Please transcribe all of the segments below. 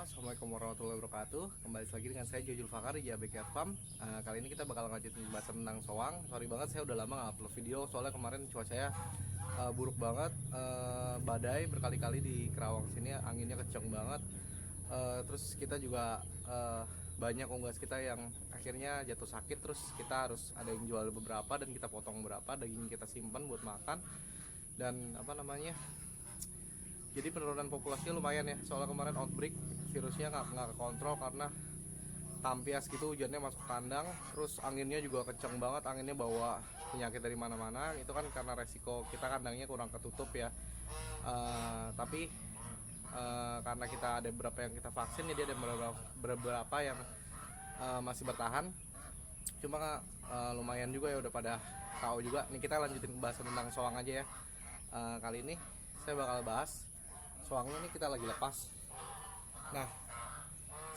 Assalamualaikum warahmatullahi wabarakatuh. Kembali lagi dengan saya Jojul Fakar di JABK Farm. Kali ini kita bakal lanjutin pembahasan tentang soang. Sorry banget saya udah lama nggak upload video soalnya kemarin cuaca saya buruk banget, badai berkali-kali di Kerawang sini, anginnya kenceng banget. Terus kita juga banyak unggas kita yang akhirnya jatuh sakit, terus kita harus ada yang jual beberapa dan kita potong beberapa, daging kita simpan buat makan. Dan jadi penurunan populasinya lumayan ya, soalnya kemarin outbreak virusnya nggak kontrol karena tampias gitu, hujannya masuk kandang, terus anginnya juga kenceng banget, anginnya bawa penyakit dari mana-mana. Itu kan karena resiko kita kandangnya kurang ketutup ya. Tapi karena kita ada beberapa yang kita vaksin, jadi ada beberapa yang masih bertahan. Cuma lumayan juga ya, udah pada tahu juga. Nih kita lanjutin pembahasan tentang soang aja ya. Kali ini saya bakal bahas soangnya ini kita lagi lepas. Nah,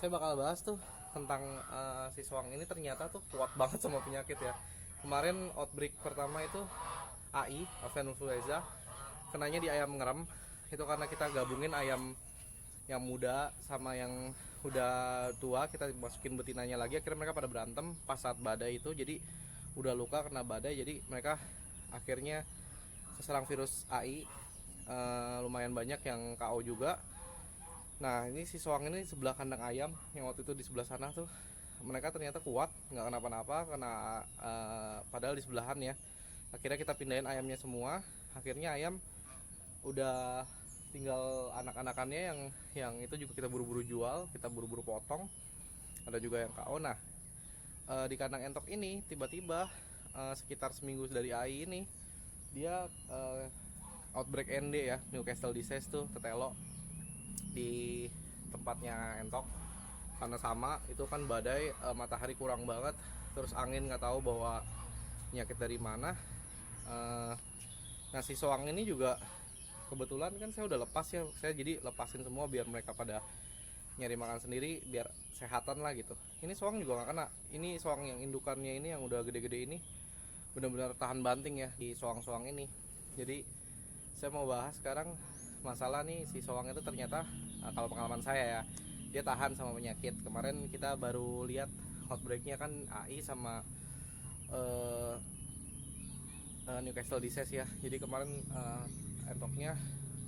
saya bakal bahas tuh tentang si soang ini ternyata tuh kuat banget sama penyakit ya. Kemarin outbreak pertama itu AI, avian influenza, kenanya di ayam ngerem. Itu karena kita gabungin ayam yang muda sama yang udah tua, kita masukin betinanya lagi, akhirnya mereka pada berantem pas saat badai itu. Jadi udah luka kena badai, jadi mereka akhirnya keserang virus AI. Lumayan banyak yang KO juga. Nah, ini si soang ini sebelah kandang ayam yang waktu itu di sebelah sana tuh, mereka ternyata kuat, nggak kenapa-napa, padahal di sebelahan ya. Akhirnya kita pindahin ayamnya semua. Akhirnya ayam udah tinggal anak-anakannya yang itu juga kita buru-buru jual, kita buru-buru potong. Ada juga yang KO. Nah, di kandang entok ini tiba-tiba sekitar seminggu dari AI ini dia outbreak ND ya, Newcastle disease tuh, tetelo di tempatnya entok. Karena sama itu kan badai, matahari kurang banget, terus angin nggak tahu bawa penyakit dari mana. Nah, si soang ini juga kebetulan kan saya udah lepas ya, saya jadi lepasin semua biar mereka pada nyari makan sendiri, biar sehatan lah gitu. Ini soang juga nggak kena. Ini soang yang indukannya ini yang udah gede-gede ini benar-benar tahan banting ya di soang-soang ini. Jadi saya mau bahas sekarang masalah nih, si soang itu ternyata kalau pengalaman saya ya, dia tahan sama penyakit. Kemarin kita baru lihat outbreaknya kan AI sama Newcastle disease ya. Jadi kemarin entoknya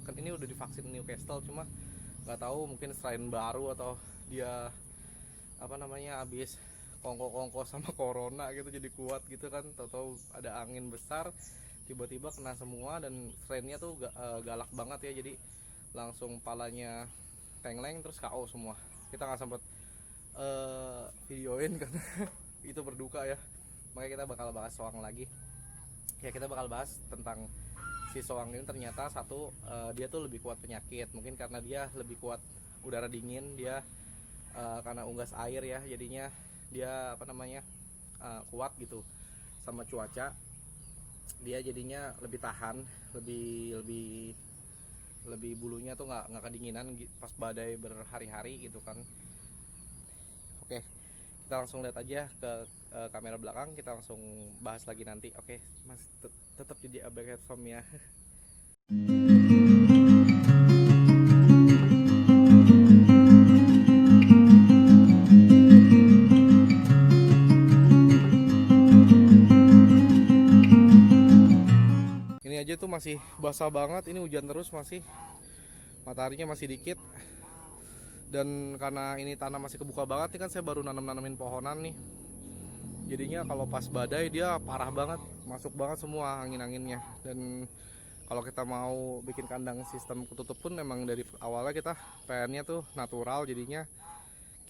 kan ini udah divaksin Newcastle, cuma nggak tahu mungkin strain baru atau dia habis kongko-kongko sama corona gitu, jadi kuat gitu kan. Tahu-tahu ada angin besar tiba-tiba kena semua, dan strainnya tuh galak banget ya, jadi langsung palanya tengleng terus KO semua. Kita nggak sempet videoin karena itu berduka ya. Makanya kita bakal bahas soang lagi ya. Kita bakal bahas tentang si soang ini. Ternyata satu, dia tuh lebih kuat penyakit, mungkin karena dia lebih kuat udara dingin. Dia karena unggas air ya, jadinya dia kuat gitu sama cuaca. Dia jadinya lebih tahan, lebih bulunya tuh nggak kedinginan pas badai berhari-hari gitu kan. Oke, kita langsung lihat aja ke kamera belakang, kita langsung bahas lagi nanti. Oke, mas tetap di JABK Farm ya. Ini aja tuh masih basah banget, ini hujan terus, masih mataharinya masih dikit. Dan karena ini tanah masih kebuka banget nih kan, saya baru nanemin pohonan nih. Jadinya kalau pas badai dia parah banget, masuk banget semua angin-anginnya. Dan kalau kita mau bikin kandang sistem ketutup pun memang dari awalnya kita pengennya tuh natural. Jadinya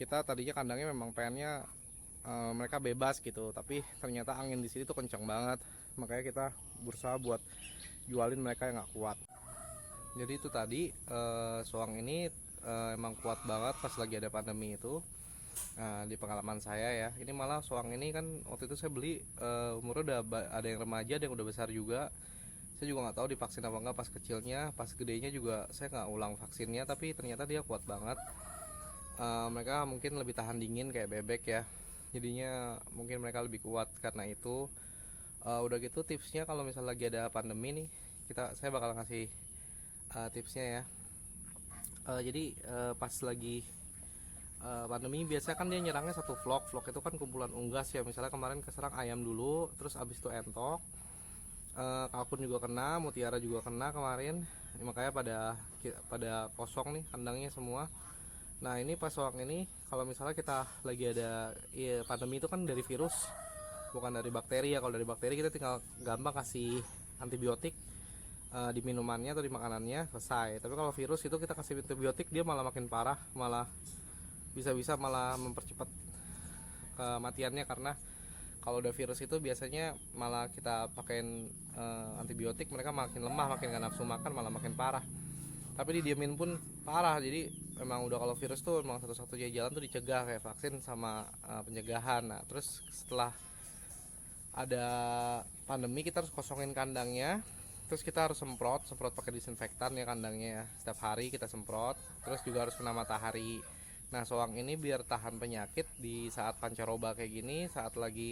kita tadinya kandangnya memang pengennya mereka bebas gitu, tapi ternyata angin di sini tuh kencang banget. Makanya kita berusaha buat jualin mereka yang nggak kuat. Jadi itu tadi soang ini emang kuat banget pas lagi ada pandemi itu. Di pengalaman saya ya, ini malah soang ini kan waktu itu saya beli umurnya udah ada yang remaja, ada yang udah besar juga. Saya juga nggak tahu divaksin apa enggak pas kecilnya, pas gedenya juga saya nggak ulang vaksinnya, tapi ternyata dia kuat banget. Mereka mungkin lebih tahan dingin kayak bebek ya, jadinya mungkin mereka lebih kuat karena itu. Udah gitu tipsnya kalau misalnya lagi ada pandemi nih, saya bakal ngasih tipsnya ya. Jadi pas lagi pandemi biasanya kan dia nyerangnya satu vlog itu kan kumpulan unggas ya. Misalnya kemarin keserang ayam dulu, terus abis itu entok, kalkun juga kena, mutiara juga kena kemarin. Makanya pada kosong nih kandangnya semua. Nah ini pas soang ini kalau misalnya kita lagi ada pandemi itu kan dari virus, bukan dari bakteri ya. Kalau dari bakteri kita tinggal gampang kasih antibiotik di minumannya atau di makanannya, selesai. Tapi kalau virus itu kita kasih antibiotik dia malah makin parah, malah bisa-bisa malah mempercepat kematiannya. Karena kalau udah virus itu biasanya malah kita pakein antibiotik, mereka makin lemah, makin gak nafsu makan, malah makin parah. Tapi didiemin pun parah. Jadi memang udah kalau virus tuh memang satu-satunya jalan tuh dicegah, kayak vaksin sama pencegahan. Nah terus setelah ada pandemi kita harus kosongin kandangnya, terus kita harus semprot pakai disinfektan ya kandangnya ya. Setiap hari kita semprot, terus juga harus kena matahari. Nah soang ini biar tahan penyakit di saat pancaroba kayak gini, saat lagi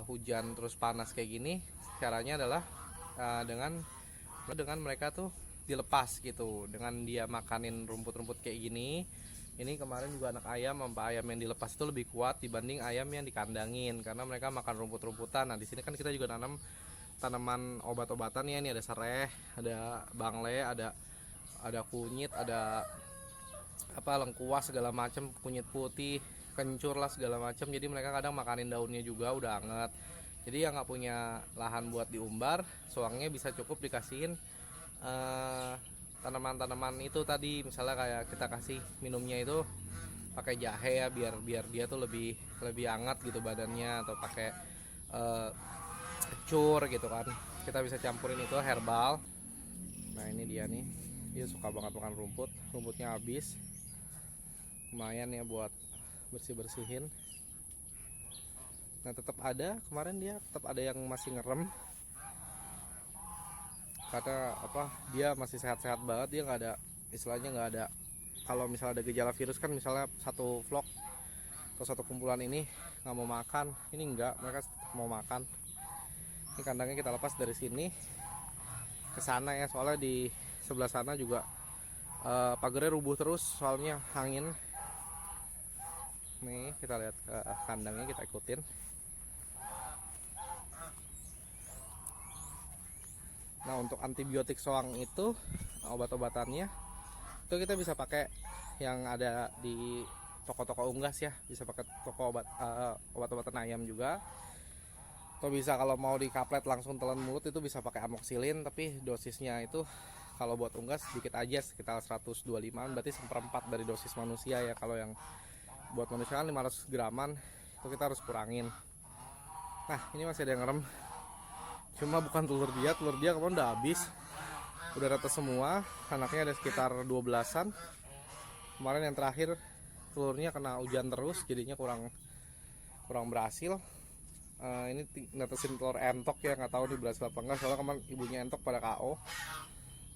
hujan terus panas kayak gini, caranya adalah dengan mereka tuh dilepas gitu, dengan dia makanin rumput-rumput kayak gini. Ini kemarin juga anak ayam sama ayam yang dilepas itu lebih kuat dibanding ayam yang dikandangin, karena mereka makan rumput-rumputan. Nah di sini kan kita juga nanam tanaman obat-obatan ya. Ini ada sereh, ada bangle, ada kunyit, ada lengkuas segala macam, kunyit putih, kencur lah segala macam. Jadi mereka kadang makanin daunnya juga udah anget. Jadi yang nggak punya lahan buat diumbar, soangnya bisa cukup dikasihin tanaman-tanaman itu tadi. Misalnya kayak kita kasih minumnya itu pakai jahe ya, biar dia tuh lebih hangat gitu badannya, atau pakai kencur gitu kan. Kita bisa campurin itu herbal. Nah ini dia nih, dia suka banget makan rumputnya habis. Lumayan ya buat bersih-bersihin. Nah tetap ada, kemarin dia tetap ada yang masih ngerem, karena dia masih sehat-sehat banget. Dia nggak ada, istilahnya nggak ada, kalau misalnya ada gejala virus kan, misalnya satu vlog atau satu kumpulan ini nggak mau makan, ini enggak, mereka mau makan. Ini kandangnya kita lepas dari sini ke sana ya, soalnya di sebelah sana juga pagarnya rubuh terus soalnya angin. Nih kita lihat ke kandangnya, kita ikutin. Nah untuk antibiotik soang itu, obat-obatannya itu kita bisa pakai yang ada di toko-toko unggas ya, bisa pakai toko obat-obatan ayam juga, atau bisa kalau mau di kaplet langsung telan mulut itu bisa pakai amoxilin. Tapi dosisnya itu kalau buat unggas sedikit aja, sekitar 125, berarti seperempat dari dosis manusia ya. Kalau yang buat manusia kan 500 graman, itu kita harus kurangin. Nah ini masih ada yang ngerem, cuma bukan telur dia kemarin udah habis, udah rata semua. Anaknya ada sekitar 12-an. Kemarin yang terakhir telurnya kena hujan terus, jadinya kurang berhasil. Ini netesin telur entok ya, nggak tahu nih berhasil apa enggak, soalnya kemarin ibunya entok pada KO,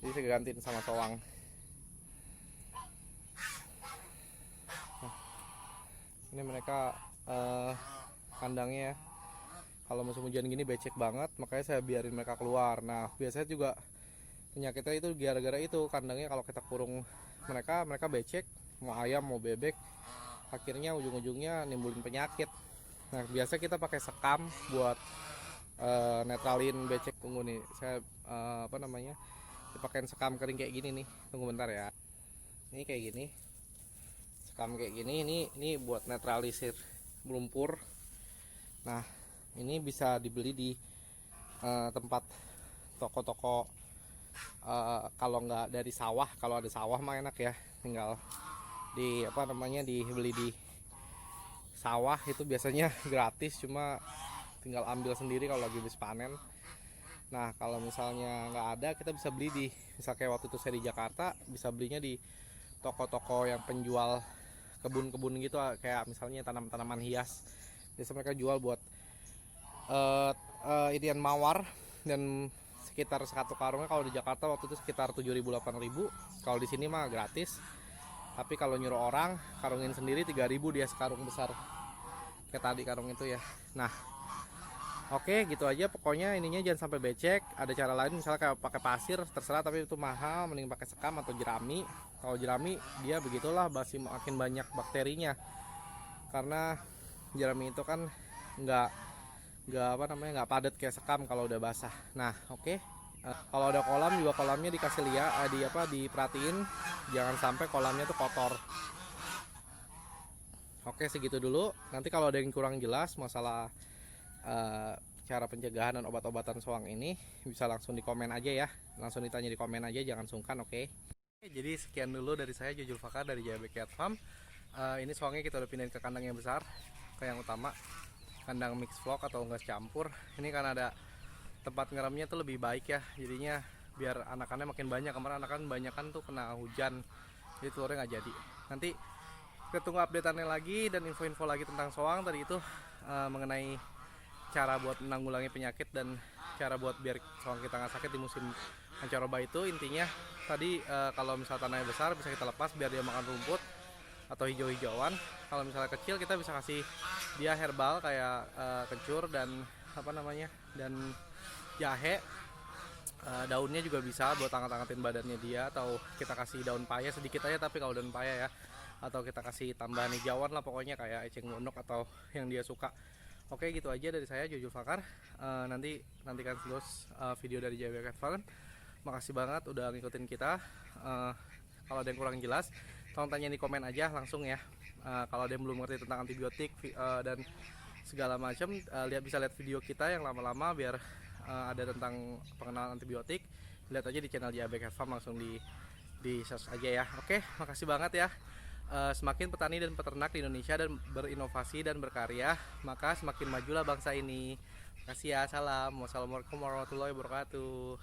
jadi saya gantiin sama soang. Ini mereka kandangnya kalau musim hujan gini becek banget, makanya saya biarin mereka keluar. Nah biasanya juga penyakitnya itu gara-gara itu kandangnya, kalau kita kurung mereka becek, mau ayam mau bebek, akhirnya ujung-ujungnya nimbulin penyakit. Nah biasa kita pakai sekam buat netralin becek. Tunggu nih, saya dipakein sekam kering kayak gini nih, tunggu bentar ya. Ini kayak gini, sekam kayak gini, ini buat netralisir lumpur. Nah ini bisa dibeli di tempat toko-toko, kalau nggak dari sawah. Kalau ada sawah mah enak ya, tinggal dibeli di sawah, itu biasanya gratis, cuma tinggal ambil sendiri kalau lagi habis panen. Nah kalau misalnya nggak ada, kita bisa beli di, misal kayak waktu itu saya di Jakarta, bisa belinya di toko-toko yang penjual kebun-kebun gitu, kayak misalnya tanaman hias. Biasa mereka jual buat irian mawar, dan sekitar satu karungnya kalau di Jakarta waktu itu sekitar 7.000-8.000. Kalau di sini mah gratis, tapi kalau nyuruh orang karungin sendiri 3.000 dia sekarung besar kayak tadi karung itu ya. Nah oke gitu aja pokoknya, ininya jangan sampai becek. Ada cara lain misalnya kayak pakai pasir, terserah, tapi itu mahal, mending pakai sekam atau jerami. Kalau jerami dia begitulah, masih makin banyak bakterinya karena jerami itu kan nggak nggak padat kayak sekam kalau udah basah. Nah, oke. Kalau ada kolam juga, kolamnya dikasih lihat diperhatiin jangan sampai kolamnya tuh kotor. Oke, segitu dulu. Nanti kalau ada yang kurang jelas masalah cara pencegahan dan obat-obatan soang ini, bisa langsung di komen aja ya. Langsung ditanya di komen aja, jangan sungkan, oke. Jadi sekian dulu dari saya, Jojul Fakar dari JB Cat Farm. Ini soangnya kita udah pindahin ke kandang yang besar, ke yang utama, kandang mix flock atau unggas campur. Ini kan ada tempat ngeremnya tuh lebih baik ya, jadinya biar anakannya makin banyak. Kemarin anakan banyak kan tuh kena hujan, jadi telurnya nggak jadi. Nanti kita tunggu updateannya lagi dan info-info lagi tentang soang tadi itu, mengenai cara buat menanggulangi penyakit dan cara buat biar soang kita nggak sakit di musim pancaroba. Itu intinya tadi, kalau misal tanahnya besar bisa kita lepas biar dia makan rumput atau hijau-hijauan. Kalau misalnya kecil kita bisa kasih dia herbal kayak kencur dan dan jahe. Daunnya juga bisa buat angkat-angkatin badannya dia, atau kita kasih daun paya sedikit aja, tapi kalau daun paya ya, atau kita kasih tambahan hijauan lah pokoknya kayak eceng gondok atau yang dia suka. Oke, gitu aja dari saya, Jojul Fakar. Nantikan terus video dari JB Cat Farm. Makasih banget udah ngikutin kita. Kalau ada yang kurang jelas tolong tanya di komen aja langsung ya. Kalau ada yang belum ngerti tentang antibiotik dan segala macam, bisa lihat video kita yang lama-lama biar ada tentang pengenalan antibiotik. Lihat aja di channel JB Cat Farm, langsung di search aja ya. Oke, makasih banget ya. Semakin petani dan peternak di Indonesia dan berinovasi dan berkarya, maka semakin majulah bangsa ini. Makasih ya, salam. Wassalamualaikum warahmatullahi wabarakatuh.